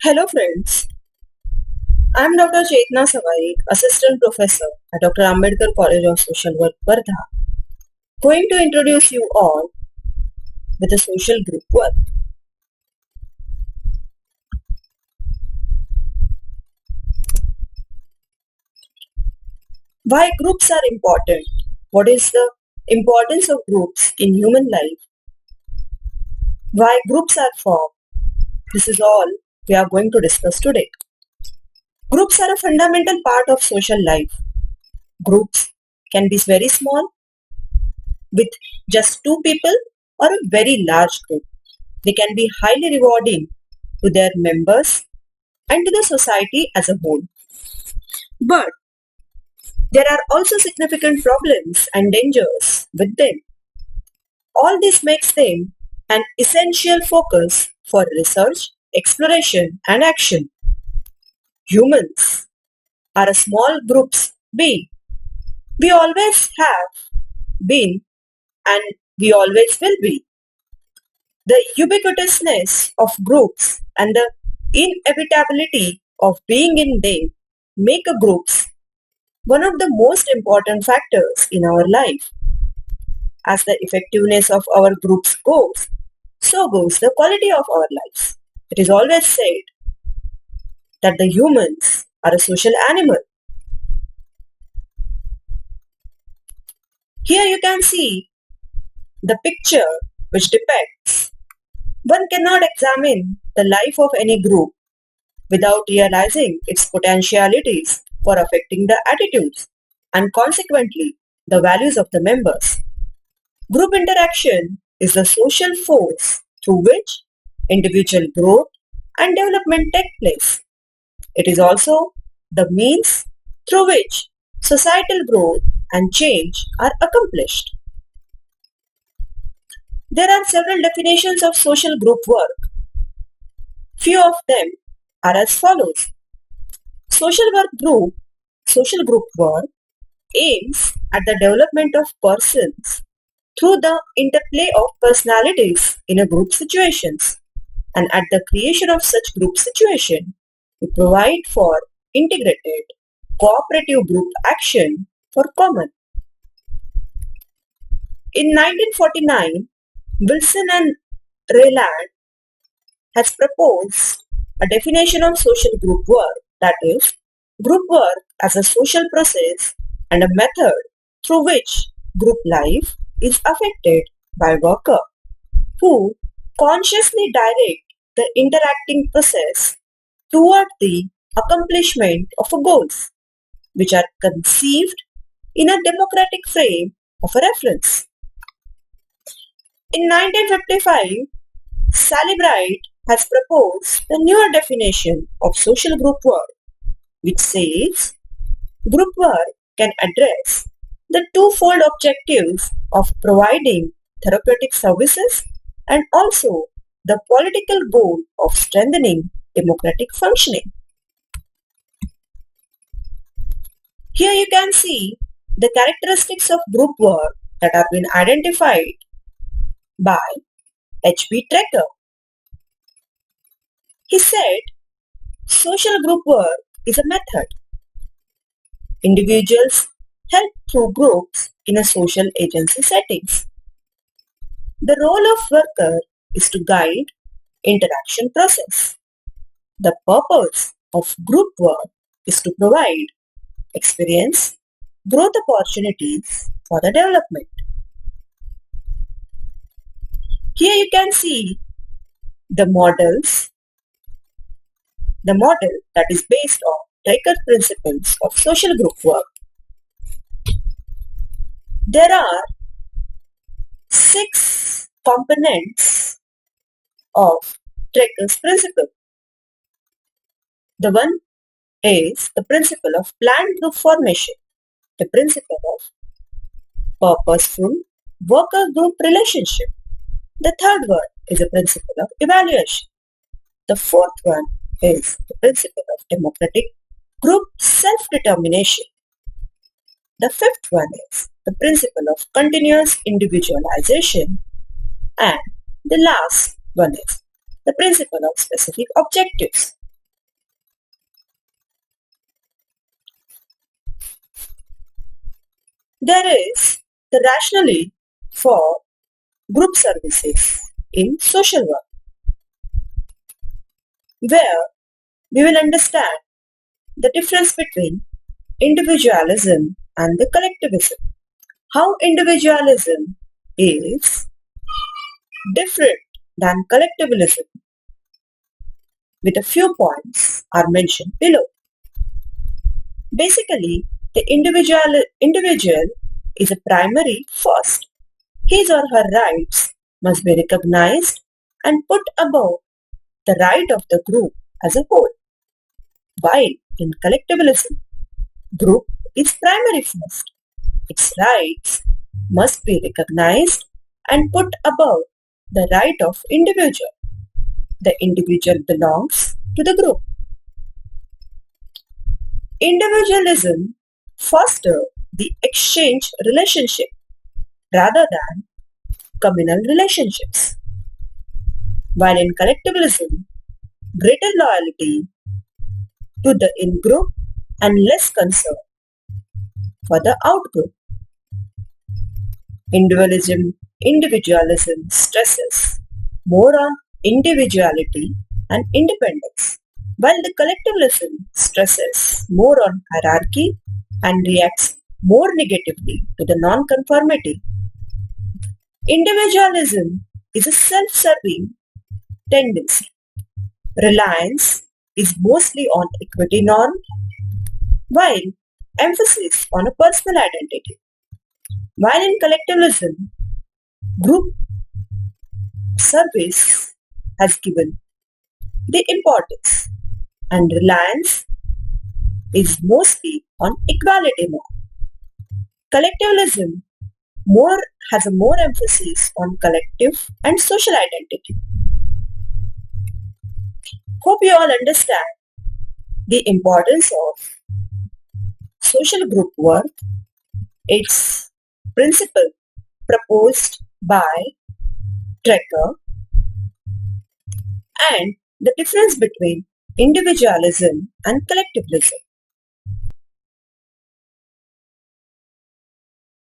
Hello friends, I am Dr. Chetna Savai, Assistant Professor at Dr. Ambedkar College of Social Work, Wardha, going to introduce you all with the social group work. Why groups are important? What is the importance of groups in human life? Why groups are formed? This is all we are going to discuss today. Groups are a fundamental part of social life. Groups can be very small with just two people or a very large group. They can be highly rewarding to their members and to the society as a whole. But there are also significant problems and dangers with them. All this makes them an essential focus for research, exploration, and action. Humans are a small groups being. We always have been and we always will be. The ubiquitousness of groups and the inevitability of being in them make a groups one of the most important factors in our life. As the effectiveness of our groups goes, so goes the quality of our lives. It is always said that the humans are a social animal. Here you can see the picture which depicts one cannot examine the life of any group without realizing its potentialities for affecting the attitudes and consequently the values of the members. Group interaction is the social force through which individual growth and development take place. It is also the means through which societal growth and change are accomplished. There are several definitions of social group work. Few of them are as follows. Social group work aims at the development of persons through the interplay of personalities in a group situations and at the creation of such group situation to provide for integrated cooperative group action for common. In 1949, Wilson and Rayland has proposed a definition of social group work, that is, group work as a social process and a method through which group life is affected by worker who consciously direct the interacting process toward the accomplishment of goals which are conceived in a democratic frame of a reference. In 1955, Sally Bright has proposed the newer definition of social group work, which says group work can address the twofold objectives of providing therapeutic services and also the political goal of strengthening democratic functioning. Here you can see the characteristics of group work that have been identified by H.B. Trecker. He said, social group work is a method. Individuals help through groups in a social agency settings. The role of worker is to guide interaction process. The purpose of group work is to provide experience, growth opportunities for the development. Here you can see the model that is based on Trekker principles of social group work. There are 6 components of Trekker's principle. The one is the principle of planned group formation, the principle of purposeful worker group relationship. The third one is the principle of evaluation. The fourth one is the principle of democratic group self-determination. The fifth one is the principle of continuous individualization. And the last one is the principle of specific objectives. There is the rationale for group services in social work, where we will understand the difference between individualism and the collectivism. How individualism is different than collectivism, with a few points are mentioned below. Basically, the individual is a primary first. His or her rights must be recognized and put above the right of the group as a whole. While in collectivism, group is primary first. Its rights must be recognized and put above the right of individual. The individual belongs to the group. Individualism fosters the exchange relationship rather than communal relationships, while in collectivism, greater loyalty to the in-group and less concern for the out-group. Individualism stresses more on individuality and independence, while the collectivism stresses more on hierarchy and reacts more negatively to the non-conformity. Individualism is a self-serving tendency. Reliance is mostly on equity norm, while emphasis on a personal identity. While in collectivism, group service has given the importance and reliance is mostly on equality norm. Collectivism has a more emphasis on collective and social identity. Hope you all understand the importance of social group work, its principle proposed by Trecker, and the difference between individualism and collectivism.